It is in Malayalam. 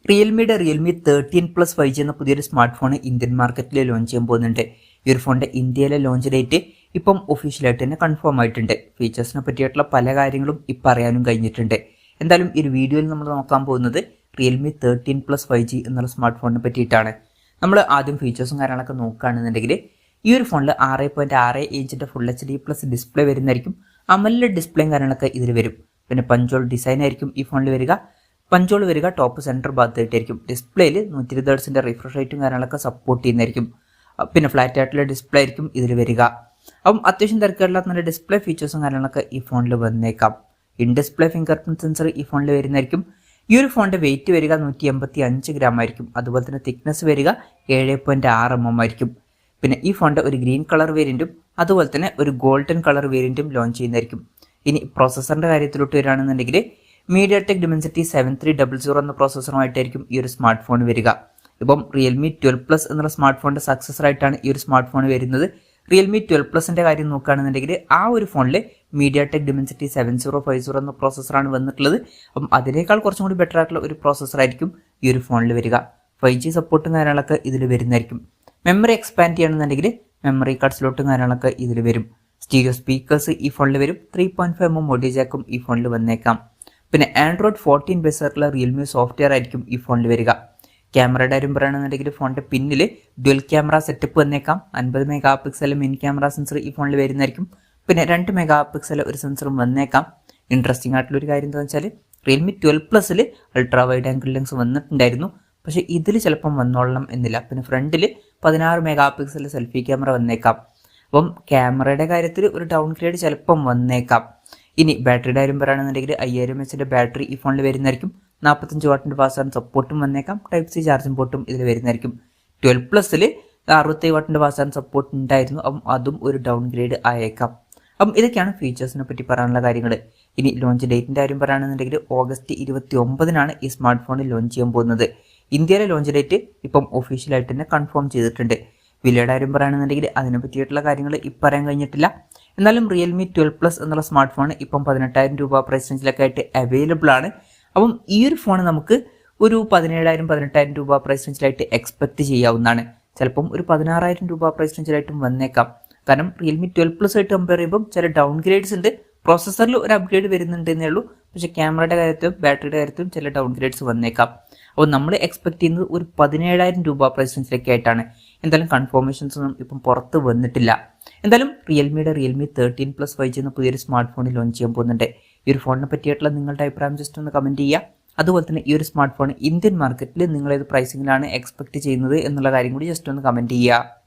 റിയൽമിയുടെ റിയൽമി 13 Plus 5G എന്ന പുതിയൊരു സ്മാർട്ട് ഫോൺ ഇന്ത്യൻ മാർക്കറ്റിൽ ലോഞ്ച് ചെയ്യാൻ പോകുന്നുണ്ട്. ഈ ഒരു ഫോണിന്റെ ഇന്ത്യയിലെ ലോഞ്ച് ഡേറ്റ് ഇപ്പം ഒഫീഷ്യലായിട്ട് തന്നെ കൺഫേം ആയിട്ടുണ്ട്. ഫീച്ചേഴ്സിനെ പറ്റിയിട്ടുള്ള പല കാര്യങ്ങളും ഇപ്പം അറിയാനും കഴിഞ്ഞിട്ടുണ്ട്. എന്തായാലും ഈ ഒരു വീഡിയോയിൽ നമ്മൾ നോക്കാൻ പോകുന്നത് റിയൽമി 13 Plus 5G എന്നുള്ള സ്മാർട്ട് ഫോണിനെ പറ്റിയിട്ടാണ്. നമ്മൾ ആദ്യം ഫീച്ചേഴ്സും കാര്യങ്ങളൊക്കെ നോക്കുകയാണെന്നുണ്ടെങ്കിൽ ഈ ഒരു ഫോണിൽ 6.6 ഇഞ്ചിൻ്റെ ഫുൾ HD+ ഡിസ്പ്ലേ വരുന്നതായിരിക്കും. അമോലെഡ് ഡിസ്പ്ലേയും കാര്യങ്ങളൊക്കെ ഇതിൽ വരും. പിന്നെ പഞ്ചോൾ ഡിസൈൻ ആയിരിക്കും ഈ ഫോണിൽ വരിക. പഞ്ചോൾ വരിക ടോപ്പ് സെൻറ്റർ ഭാഗത്തായിട്ടായിരിക്കും. ഡിസ്പ്ലേയിൽ 120 Hz റിഫ്രഷ് റേറ്റും കാര്യങ്ങളൊക്കെ സപ്പോർട്ട് ചെയ്യുന്നതായിരിക്കും. പിന്നെ ഫ്ലാറ്റ് ആയിട്ടുള്ള ഡിസ്പ്ലേ ആയിരിക്കും ഇതിൽ വരിക. അപ്പം അത്യാവശ്യം തിരക്കേടില്ലാത്ത നല്ല ഡിസ്പ്ലേ ഫീച്ചേഴ്സും കാര്യങ്ങളൊക്കെ ഈ ഫോണിൽ വന്നേക്കാം. In display finger print sensor ഈ ഫോണിൽ വരുന്നതായിരിക്കും. ഈ ഒരു ഫോണിൻ്റെ വെയിറ്റ് വരിക 185 ഗ്രാം ആയിരിക്കും. അതുപോലെ തന്നെ തിക്നെസ് വരിക 7.6 mm ആയിരിക്കും. പിന്നെ ഈ ഫോണിൻ്റെ ഒരു ഗ്രീൻ കളർ വേരിയൻറ്റും അതുപോലെ തന്നെ ഒരു ഗോൾഡൻ കളർ വേരിയൻറ്റും ലോഞ്ച് ചെയ്യുന്നതായിരിക്കും. ഇനി പ്രോസസ്സറിൻ്റെ കാര്യത്തിലോട്ട് വരികയാണെന്നുണ്ടെങ്കിൽ മീഡിയാടെക് ഡിമെൻസിറ്റി 7300 എന്ന പ്രോസസ്സറുമായിട്ടായിരിക്കും ഈ ഒരു സ്മാർട്ട് ഫോൺ വരിക. ഇപ്പം റിയൽമി 12 എന്നുള്ള സ്മാർട്ട് ഫോണിൻ്റെ സക്സസർ ആയിട്ടാണ് ഈ ഒരു സ്മാർട്ട് ഫോൺ വരുന്നത്. റിയൽമി 12 കാര്യം നോക്കുകയാണെന്നുണ്ടെങ്കിൽ ആ ഒരു ഫോണിൽ മീഡിയാടെക് ഡിമെൻസിറ്റി 7050 എന്ന പ്രോസസ്സറാണ് വന്നിട്ടുള്ളത്. അപ്പം അതിനേക്കാൾ കുറച്ചും കൂടി ബെറ്റർ ആയിട്ടുള്ള ഒരു പ്രോസസ്സറായിരിക്കും ഈ ഒരു ഫോണിൽ വരിക. 5G സപ്പോർട്ടും കാര്യങ്ങളൊക്കെ ഇതിൽ വരുന്നതായിരിക്കും. മെമ്മറി എക്സ്പാൻഡ് ചെയ്യണമെന്നുണ്ടെങ്കിൽ മെമ്മറി കാർഡ് സ്ലോട്ടും കാര്യങ്ങളൊക്കെ ഇതിൽ വരും. സ്റ്റീരിയോ സ്പീക്കേഴ്സ് ഈ ഫോണിൽ വരും. 3.5 mm ഓഡിയോ ജാക്കും ഈ ഫോണിൽ വന്നേക്കാം. പിന്നെ ആൻഡ്രോയിഡ് 14 ബേസ് ആയിട്ടുള്ള റിയൽമി സോഫ്റ്റ്വെയർ ആയിരിക്കും ഈ ഫോണിൽ വരിക. ക്യാമറയുടെ കാര്യം പറയുകയാണെന്നുണ്ടെങ്കിൽ ഫോണിൻ്റെ പിന്നിൽ ഡ്യുവൽ ക്യാമറ സെറ്റപ്പ് വന്നേക്കാം. 50 MP മെയിൻ ക്യാമറ സെൻസർ ഈ ഫോണിൽ വരുന്നതായിരിക്കും. പിന്നെ 2 MP ഒരു സെൻസറും വന്നേക്കാം. ഇൻട്രസ്റ്റിംഗ് ആയിട്ടുള്ള ഒരു കാര്യം എന്താണെന്ന് വെച്ചാൽ Realme 12 ultra wide angle lens വന്നിട്ടുണ്ടായിരുന്നു. പക്ഷേ ഇതിൽ ചിലപ്പം വന്നോളണം എന്നില്ല. പിന്നെ ഫ്രണ്ടിൽ 16 MP സെൽഫി ക്യാമറ വന്നേക്കാം. അപ്പം ക്യാമറയുടെ കാര്യത്തിൽ ഒരു ഡൗൺ ഗ്രേഡ് ചിലപ്പം വന്നേക്കാം. ഇനി ബാറ്ററിയുടെ കാര്യം പറയുകയാണെന്നുണ്ടെങ്കിൽ 5000 mAh ബാറ്ററി ഈ ഫോണിൽ വരുന്നതായിരിക്കും. 45 വാട്ടിൻ്റെ ഫാസ്റ്റ് ചാർജിംഗ് സപ്പോർട്ടും വന്നേക്കാം. ടൈപ്പ് സി ചാർജിംഗ് പോർട്ടും ഇതിൽ വരുന്നതായിരിക്കും. 12 67 വാട്ടിൻ്റെ ഫാസ്റ്റ് ചാർജിംഗ് സപ്പോർട്ട് ഉണ്ടായിരുന്നു. അപ്പം അതും ഒരു ഡൗൺ ഗ്രേഡ് ആയേക്കാം. അപ്പം ഇതൊക്കെയാണ് ഫീച്ചേഴ്സിനെ പറ്റി പറയാനുള്ള കാര്യങ്ങൾ. ഇനി ലോഞ്ച് ഡേറ്റിൻ്റെ കാര്യം പറയുകയാണെന്നുണ്ടെങ്കിൽ ഓഗസ്റ്റ് 29 ഈ സ്മാർട്ട് ഫോണിൽ ലോഞ്ച് ചെയ്യാൻ പോകുന്നത്. ഇന്ത്യയിലെ ലോഞ്ച് ഡേറ്റ് ഇപ്പം ഒഫീഷ്യലായിട്ട് തന്നെ കൺഫേം ചെയ്തിട്ടുണ്ട്. വിലയുടെ കാര്യം പറയുകയാണെന്നുണ്ടെങ്കിൽ അതിനെ പറ്റിയിട്ടുള്ള കാര്യങ്ങൾ ഇപ്പം പറയാൻ കഴിഞ്ഞിട്ടില്ല. എന്നാലും റിയൽമി 12 എന്നുള്ള സ്മാർട്ട് ഫോൺ ഇപ്പം 18,000 രൂപ പ്രൈസ് റേഞ്ചിലൊക്കെ ആയിട്ട് അവൈലബിൾ ആണ്. അപ്പം ഈ ഒരു ഫോൺ നമുക്ക് ഒരു 17,000-18,000 രൂപ പ്രൈസ് റേഞ്ചിലായിട്ട് എക്സ്പെക്ട് ചെയ്യാവുന്നതാണ്. ചിലപ്പം ഒരു 16,000 രൂപ പ്രൈസ് റേഞ്ചിലായിട്ടും വന്നേക്കാം. കാരണം റിയൽമി 12 ആയിട്ട് കമ്പയർ ചെയ്യുമ്പം ചില ഡൗൺ ഗ്രേഡ്സ് ഉണ്ട്. പ്രോസസ്സറിൽ ഒരു അപ്ഗ്രേഡ് വരുന്നുണ്ട് എന്നേ ഉള്ളൂ. പക്ഷേ ക്യാമറയുടെ കാര്യത്തിലും ബാറ്ററിയുടെ കാര്യത്തിലും ചില ഡൗൺ ഗ്രേഡ്സ് വന്നേക്കാം. അപ്പോൾ നമ്മൾ എക്സ്പെക്ട് ചെയ്യുന്നത് ഒരു 17,000 രൂപ പ്രൈസ് റേഞ്ചിലൊക്കെ ആയിട്ടാണ്. എന്തായാലും കൺഫർമേഷൻസ് ഒന്നും ഇപ്പം പുറത്ത് വന്നിട്ടില്ല. എന്തായാലും റിയൽമി 13 5G എന്ന പുതിയൊരു സ്മാർട്ട് ഫോണിൽ ലോഞ്ച് ചെയ്യാൻ പോകുന്നുണ്ട്. ഈ ഒരു ഫോണിനെ പറ്റിയിട്ടുള്ള നിങ്ങളുടെ അഭിപ്രായം ജസ്റ്റ് ഒന്ന് കമൻറ്റ് ചെയ്യുക. അതുപോലെ തന്നെ ഈ ഒരു സ്മാർട്ട് ഫോൺ ഇന്ത്യൻ മാർക്കറ്റിൽ നിങ്ങൾ ഏത് പ്രൈസിങ്ങിലാണ് എക്സ്പെക്ട് ചെയ്യുന്നത് എന്നുള്ള കാര്യം കൂടി ജസ്റ്റ് ഒന്ന് കമൻറ്റ് ചെയ്യുക.